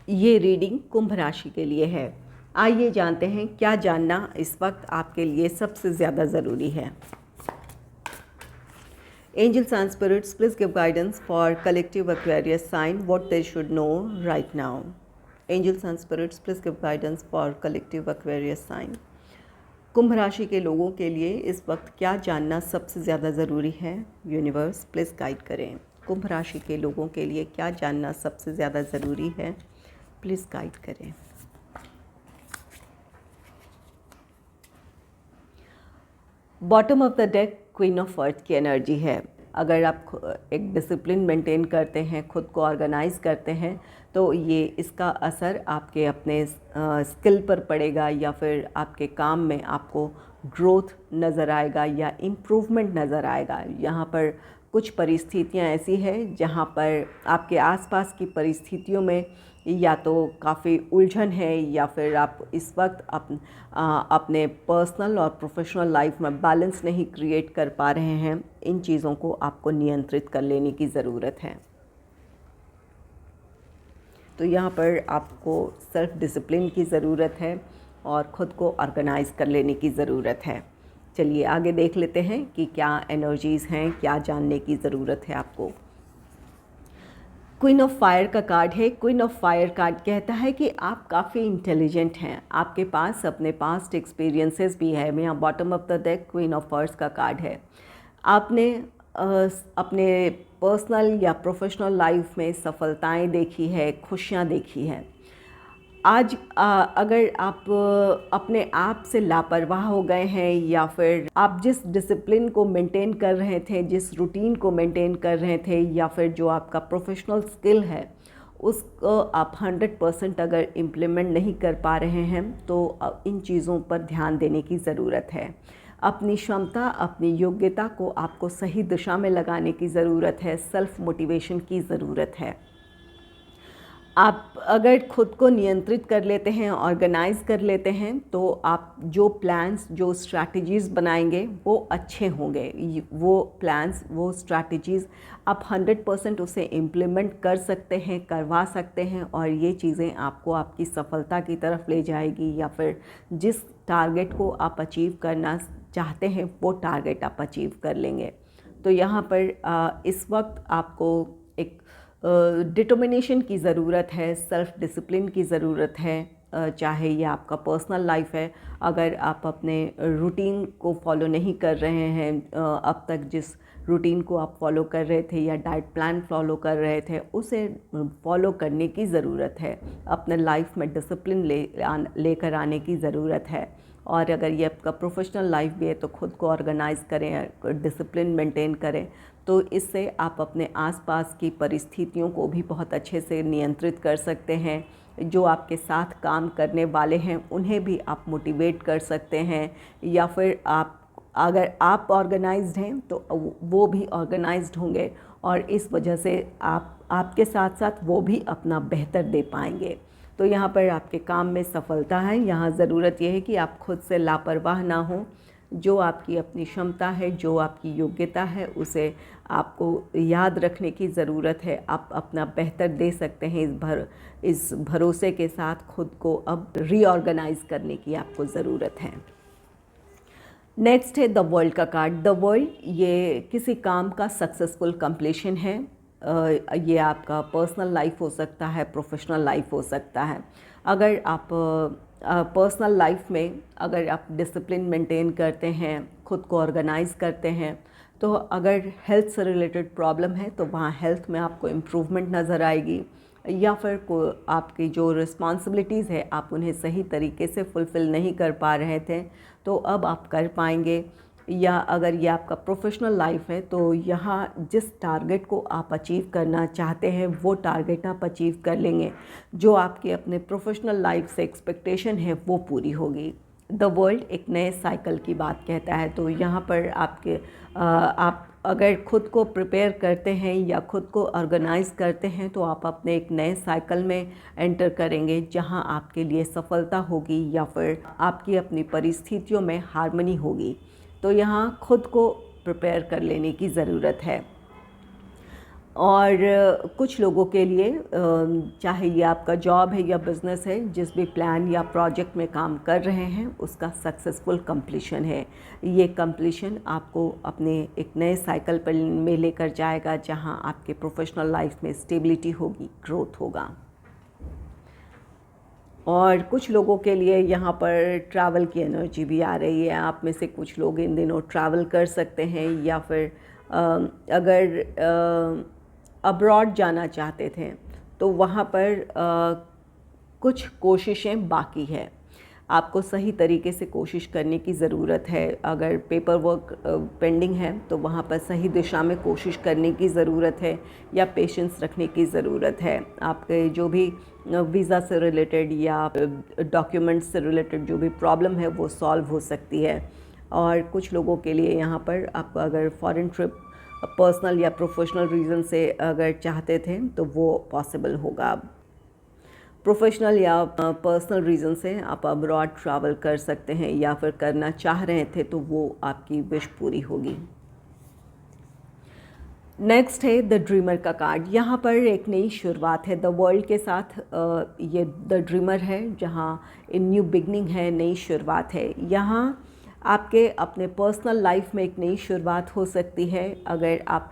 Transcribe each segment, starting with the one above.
ये रीडिंग कुंभ राशि के लिए है। आइए जानते हैं क्या जानना इस वक्त आपके लिए सबसे ज़्यादा ज़रूरी है। Angels and spirits, please give guidance for collective Aquarius sign, what they should know right now. Angels and spirits, please give guidance for collective Aquarius sign. कुंभ राशि के लोगों के लिए इस वक्त क्या जानना सबसे ज़्यादा ज़रूरी है। यूनिवर्स प्लीज़ गाइड करें। कुंभ राशि के लोगों के लिए क्या जानना सबसे ज़्यादा ज़रूरी है, प्लीज़ गाइड करें। Bottom of the deck queen of earth की एनर्जी है। अगर आप एक डिसिप्लिन मेंटेन करते हैं, खुद को ऑर्गेनाइज करते हैं, तो ये इसका असर आपके अपने स्किल पर पड़ेगा या फिर आपके काम में आपको ग्रोथ नज़र आएगा या इम्प्रूवमेंट नज़र आएगा। यहाँ पर कुछ परिस्थितियाँ ऐसी हैं जहाँ पर आपके आसपास की परिस्थितियों में या तो काफ़ी उलझन है या फिर आप इस वक्त अपने पर्सनल और प्रोफेशनल लाइफ में बैलेंस नहीं क्रिएट कर पा रहे हैं। इन चीज़ों को आपको नियंत्रित कर लेने की ज़रूरत है। तो यहाँ पर आपको सेल्फ डिसिप्लिन की ज़रूरत है और ख़ुद को ऑर्गेनाइज कर लेने की ज़रूरत है। चलिए आगे देख लेते हैं कि क्या एनर्जीज़ हैं, क्या जानने की ज़रूरत है आपको। क्वीन ऑफ फायर का कार्ड है। क्वीन ऑफ फायर कार्ड कहता है कि आप काफ़ी इंटेलिजेंट हैं, आपके पास अपने पास्ट एक्सपीरियंसेस भी है। यहाँ bottom of the deck queen of purse का कार्ड है। आपने अपने पर्सनल या प्रोफेशनल लाइफ में सफलताएं देखी है, खुशियां देखी हैं। आज अगर आप अपने आप से लापरवाह हो गए हैं या फिर आप जिस डिसिप्लिन को मेंटेन कर रहे थे, जिस रूटीन को मेंटेन कर रहे थे या फिर जो आपका प्रोफेशनल स्किल है उसको आप 100% अगर इम्प्लीमेंट नहीं कर पा रहे हैं तो इन चीज़ों पर ध्यान देने की ज़रूरत है। अपनी क्षमता, अपनी योग्यता को आपको सही दिशा में लगाने की ज़रूरत है। सेल्फ मोटिवेशन की ज़रूरत है। आप अगर खुद को नियंत्रित कर लेते हैं, ऑर्गेनाइज कर लेते हैं, तो आप जो प्लान्स, जो स्ट्रैटेजीज़ बनाएंगे वो अच्छे होंगे। वो प्लान्स, वो स्ट्रैटेजीज़ आप 100% उसे इम्प्लीमेंट कर सकते हैं, करवा सकते हैं और ये चीज़ें आपको आपकी सफलता की तरफ ले जाएगी या फिर जिस टारगेट को आप अचीव करना चाहते हैं वो टारगेट आप अचीव कर लेंगे। तो यहाँ पर इस वक्त आपको एक डिटर्मिनेशन की ज़रूरत है, सेल्फ डिसिप्लिन की ज़रूरत है। चाहे ये आपका पर्सनल लाइफ है, अगर आप अपने रूटीन को फॉलो नहीं कर रहे हैं, अब तक जिस रूटीन को आप फॉलो कर रहे थे या डाइट प्लान फॉलो कर रहे थे उसे फॉलो करने की ज़रूरत है। अपने लाइफ में डिसिप्लिन लेकर आने की ज़रूरत है। और अगर ये आपका प्रोफेशनल लाइफ भी है तो ख़ुद को ऑर्गेनाइज करें, डिसिप्लिन मेंटेन करें, तो इससे आप अपने आसपास की परिस्थितियों को भी बहुत अच्छे से नियंत्रित कर सकते हैं। जो आपके साथ काम करने वाले हैं उन्हें भी आप मोटिवेट कर सकते हैं या फिर अगर आप ऑर्गेनाइज्ड हैं तो वो भी ऑर्गेनाइज्ड होंगे और इस वजह से आपके साथ साथ वो भी अपना बेहतर दे पाएंगे। तो यहाँ पर आपके काम में सफलता है। यहाँ ज़रूरत यह है कि आप खुद से लापरवाह ना हो। जो आपकी अपनी क्षमता है, जो आपकी योग्यता है, उसे आपको याद रखने की ज़रूरत है। आप अपना बेहतर दे सकते हैं। इस भरोसे के साथ खुद को अब रीऑर्गेनाइज करने की आपको ज़रूरत है। नेक्स्ट है द वर्ल्ड का कार्ड। द वर्ल्ड ये किसी काम का सक्सेसफुल कंप्लीशन है। ये आपका पर्सनल लाइफ हो सकता है, प्रोफेशनल लाइफ हो सकता है। अगर आप पर्सनल लाइफ में अगर आप डिसिप्लिन मेंटेन करते हैं, खुद को ऑर्गेनाइज करते हैं, तो अगर हेल्थ से रिलेटेड प्रॉब्लम है तो वहाँ हेल्थ में आपको इम्प्रूवमेंट नज़र आएगी या फिर आपकी जो रिस्पॉन्सिबिलिटीज़ है आप उन्हें सही तरीके से फुलफ़िल नहीं कर पा रहे थे तो अब आप कर पाएंगे। या अगर ये आपका प्रोफेशनल लाइफ है तो यहाँ जिस टारगेट को आप अचीव करना चाहते हैं वो टारगेट आप अचीव कर लेंगे। जो आपके अपने प्रोफेशनल लाइफ से एक्सपेक्टेशन है वो पूरी होगी। द वर्ल्ड एक नए साइकिल की बात कहता है। तो यहाँ पर आप अगर खुद को प्रिपेयर करते हैं या खुद को ऑर्गेनाइज करते हैं तो आप अपने एक नए साइकिल में एंटर करेंगे जहाँ आपके लिए सफलता होगी या फिर आपकी अपनी परिस्थितियों में हार्मनी होगी। तो यहाँ खुद को प्रिपेयर कर लेने की ज़रूरत है। और कुछ लोगों के लिए चाहे ये आपका जॉब है या बिज़नेस है, जिस भी प्लान या प्रोजेक्ट में काम कर रहे हैं उसका सक्सेसफुल कंप्लीशन है। ये कंप्लीशन आपको अपने एक नए साइकिल पर में लेकर जाएगा, जहां आपके प्रोफेशनल लाइफ में स्टेबिलिटी होगी, ग्रोथ होगा। और कुछ लोगों के लिए यहाँ पर ट्रैवल की एनर्जी भी आ रही है। आप में से कुछ लोग इन दिनों ट्रैवल कर सकते हैं, या फिर अगर अब्रॉड जाना चाहते थे तो वहाँ पर कुछ कोशिशें बाकी है। आपको सही तरीके से कोशिश करने की ज़रूरत है। अगर पेपर वर्क पेंडिंग है तो वहाँ पर सही दिशा में कोशिश करने की ज़रूरत है, या पेशेंस रखने की ज़रूरत है। आपके जो भी वीज़ा से रिलेटेड या डॉक्यूमेंट्स से रिलेटेड जो भी प्रॉब्लम है वो सॉल्व हो सकती है। और कुछ लोगों के लिए यहाँ पर आप अगर फॉरेन ट्रिप पर्सनल या प्रोफेशनल रीज़न से अगर चाहते थे तो वो पॉसिबल होगा। प्रोफेशनल या पर्सनल रीज़न से आप अब्रॉड ट्रैवल कर सकते हैं, या फिर करना चाह रहे थे तो वो आपकी विश पूरी होगी। नेक्स्ट है द ड्रीमर का कार्ड। यहाँ पर एक नई शुरुआत है द वर्ल्ड के साथ। ये द ड्रीमर है, जहाँ न्यू बिगनिंग है, नई शुरुआत है। यहाँ आपके अपने पर्सनल लाइफ में एक नई शुरुआत हो सकती है। अगर आप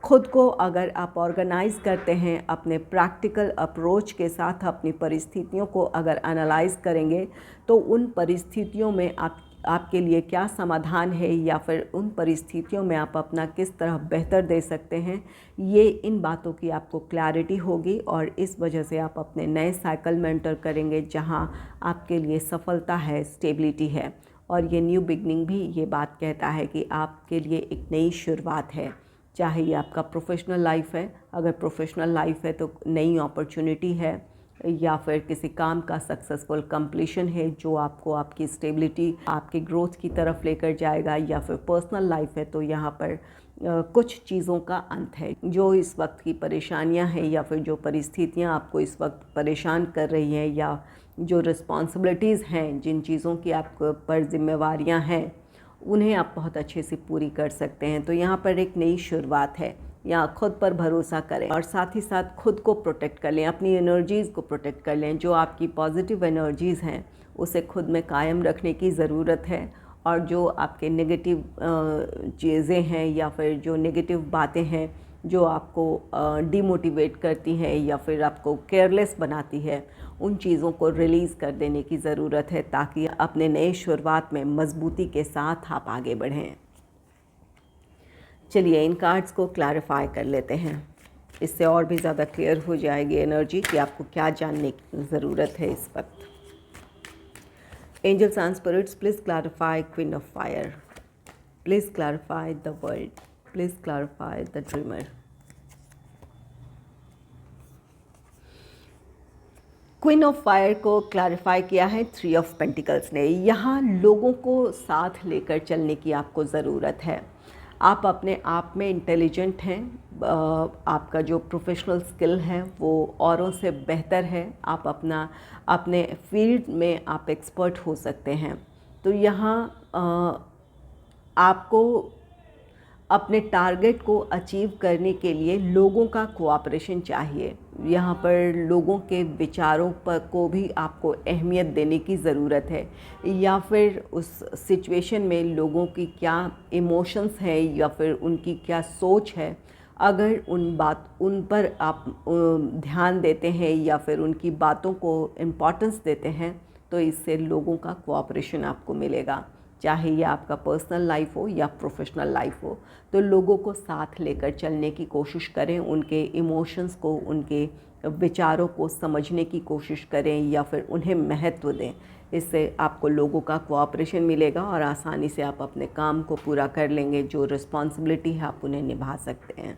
खुद को ऑर्गेनाइज़ करते हैं, अपने प्रैक्टिकल अप्रोच के साथ अपनी परिस्थितियों को अगर एनालाइज़ करेंगे तो उन परिस्थितियों में आपके लिए क्या समाधान है, या फिर उन परिस्थितियों में आप अपना किस तरह बेहतर दे सकते हैं, ये इन बातों की आपको क्लैरिटी होगी। और इस वजह से आप अपने नए साइकिल में एंटर करेंगे, जहाँ आपके लिए सफलता है, स्टेबिलिटी है। और ये न्यू बिगनिंग भी ये बात कहता है कि आपके लिए एक नई शुरुआत है। चाहे ये आपका प्रोफेशनल लाइफ है, अगर प्रोफेशनल लाइफ है तो नई अपॉर्चुनिटी है, या फिर किसी काम का सक्सेसफुल कंप्लीशन है जो आपको आपकी स्टेबिलिटी, आपकी ग्रोथ की तरफ लेकर जाएगा। या फिर पर्सनल लाइफ है तो यहाँ पर कुछ चीज़ों का अंत है। जो इस वक्त की परेशानियाँ हैं, या फिर जो परिस्थितियाँ आपको इस वक्त परेशान कर रही हैं, या जो रिस्पॉन्सिबिलिटीज़ हैं, जिन चीज़ों की आप पर जिम्मेवारियाँ हैं, उन्हें आप बहुत अच्छे से पूरी कर सकते हैं। तो यहाँ पर एक नई शुरुआत है। यहाँ खुद पर भरोसा करें और साथ ही साथ खुद को प्रोटेक्ट कर लें, अपनी एनर्जीज़ को प्रोटेक्ट कर लें। जो आपकी पॉजिटिव एनर्जीज़ हैं उसे खुद में कायम रखने की ज़रूरत है। और जो आपके नेगेटिव चीज़ें हैं, या फिर जो नेगेटिव बातें हैं जो आपको डिमोटिवेट करती हैं या फिर आपको केयरलेस बनाती है, उन चीज़ों को रिलीज़ कर देने की ज़रूरत है, ताकि अपने नए शुरुआत में मजबूती के साथ आप आगे बढ़ें। चलिए इन कार्ड्स को क्लैरिफाई कर लेते हैं, इससे और भी ज़्यादा क्लियर हो जाएगी एनर्जी कि आपको क्या जानने की ज़रूरत है इस वक्त। Angels and spirits, please clarify queen of fire, please clarify the world, please clarify the dreamer. Queen of fire को क्लैरिफाई किया है 3 ऑफ पेंटिकल्स ने। यहाँ लोगों को साथ लेकर चलने की आपको ज़रूरत है। आप अपने आप में इंटेलिजेंट हैं, आपका जो प्रोफेशनल स्किल है वो औरों से बेहतर है, आप अपने फील्ड में आप एक्सपर्ट हो सकते हैं। तो यहाँ आपको अपने टारगेट को अचीव करने के लिए लोगों का कोऑपरेशन चाहिए। यहाँ पर लोगों के विचारों पर को भी आपको अहमियत देने की ज़रूरत है, या फिर उस सिचुएशन में लोगों की क्या इमोशंस है या फिर उनकी क्या सोच है, अगर उन पर आप ध्यान देते हैं या फिर उनकी बातों को इम्पोर्टेंस देते हैं, तो इससे लोगों का कोऑपरेशन आपको मिलेगा। चाहे ये आपका पर्सनल लाइफ हो या प्रोफेशनल लाइफ हो, तो लोगों को साथ लेकर चलने की कोशिश करें, उनके इमोशंस को, उनके विचारों को समझने की कोशिश करें, या फिर उन्हें महत्व दें। इससे आपको लोगों का कोऑपरेशन मिलेगा और आसानी से आप अपने काम को पूरा कर लेंगे। जो रिस्पॉन्सिबिलिटी है आप उन्हें निभा सकते हैं।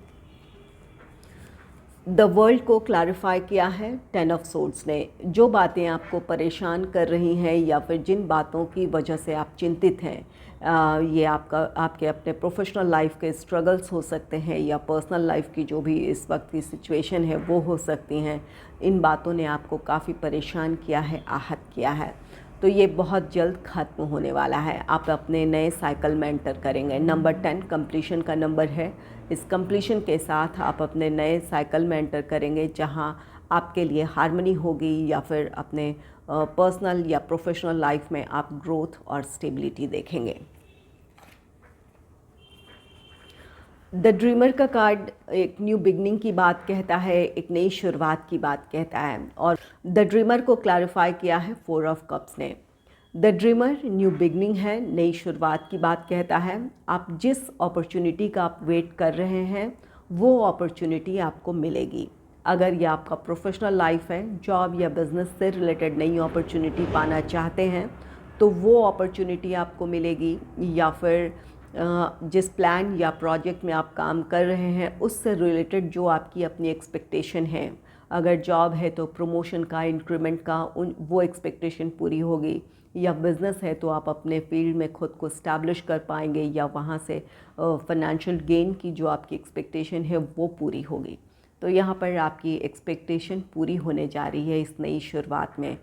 द वर्ल्ड को क्लैरिफाई किया है 10 ऑफ सोर्ड्स ने। जो बातें आपको परेशान कर रही हैं या फिर जिन बातों की वजह से आप चिंतित हैं, ये आपके अपने प्रोफेशनल लाइफ के स्ट्रगल्स हो सकते हैं, या पर्सनल लाइफ की जो भी इस वक्त की सिचुएशन है वो हो सकती हैं। इन बातों ने आपको काफ़ी परेशान किया है, आहत किया है, तो ये बहुत जल्द ख़त्म होने वाला है। आप अपने नए साइकिल में एंटर करेंगे। नंबर 10 कंप्लीशन का नंबर है। इस कंप्लीशन के साथ आप अपने नए साइकिल में एंटर करेंगे, जहां आपके लिए हार्मनी होगी या फिर अपने पर्सनल या प्रोफेशनल लाइफ में आप ग्रोथ और स्टेबिलिटी देखेंगे। द ड्रीमर का कार्ड एक न्यू बिगनिंग की बात कहता है, एक नई शुरुआत की बात कहता है, और द ड्रीमर को क्लैरिफाई किया है 4 ऑफ कप्स ने। द ड्रीमर न्यू बिगनिंग है, नई शुरुआत की बात कहता है। आप जिस अपॉर्चुनिटी का आप वेट कर रहे हैं वो अपॉर्चुनिटी आपको मिलेगी। अगर ये आपका प्रोफेशनल लाइफ है, जॉब या बिजनेस से रिलेटेड नई अपॉर्चुनिटी पाना चाहते हैं तो वो अपॉर्चुनिटी आपको मिलेगी, या फिर जिस प्लान या प्रोजेक्ट में आप काम कर रहे हैं उससे रिलेटेड जो आपकी अपनी एक्सपेक्टेशन है, अगर जॉब है तो प्रमोशन का, इंक्रीमेंट का, वो एक्सपेक्टेशन पूरी होगी, या बिज़नेस है तो आप अपने फील्ड में खुद को स्टैब्लिश कर पाएंगे या वहाँ से फाइनेंशियल गेन की जो आपकी एक्सपेक्टेशन है वो पूरी होगी। तो यहाँ पर आपकी एक्सपेक्टेशन पूरी होने जा रही है इस नई शुरुआत में।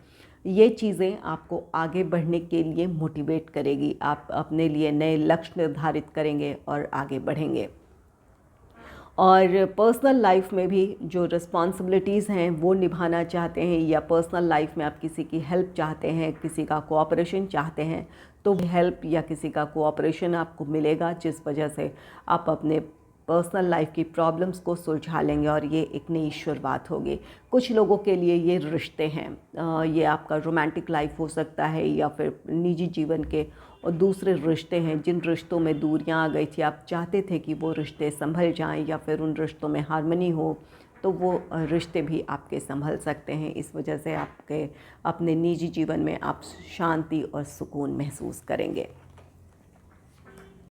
ये चीज़ें आपको आगे बढ़ने के लिए मोटिवेट करेगी, आप अपने लिए नए लक्ष्य निर्धारित करेंगे और आगे बढ़ेंगे। और पर्सनल लाइफ में भी जो रिस्पॉन्सिबिलिटीज़ हैं वो निभाना चाहते हैं, या पर्सनल लाइफ में आप किसी की हेल्प चाहते हैं, किसी का कोऑपरेशन चाहते हैं, तो हेल्प या किसी का कोऑपरेशन आपको मिलेगा, जिस वजह से आप अपने पर्सनल लाइफ की प्रॉब्लम्स को सुलझा लेंगे और ये एक नई शुरुआत होगी। कुछ लोगों के लिए ये रिश्ते हैं, ये आपका रोमांटिक लाइफ हो सकता है या फिर निजी जीवन के और दूसरे रिश्ते हैं जिन रिश्तों में दूरियां आ गई थी, आप चाहते थे कि वो रिश्ते संभल जाएं या फिर उन रिश्तों में हार्मनी हो, तो वो रिश्ते भी आपके संभल सकते हैं। इस वजह से आपके अपने निजी जीवन में आप शांति और सुकून महसूस करेंगे।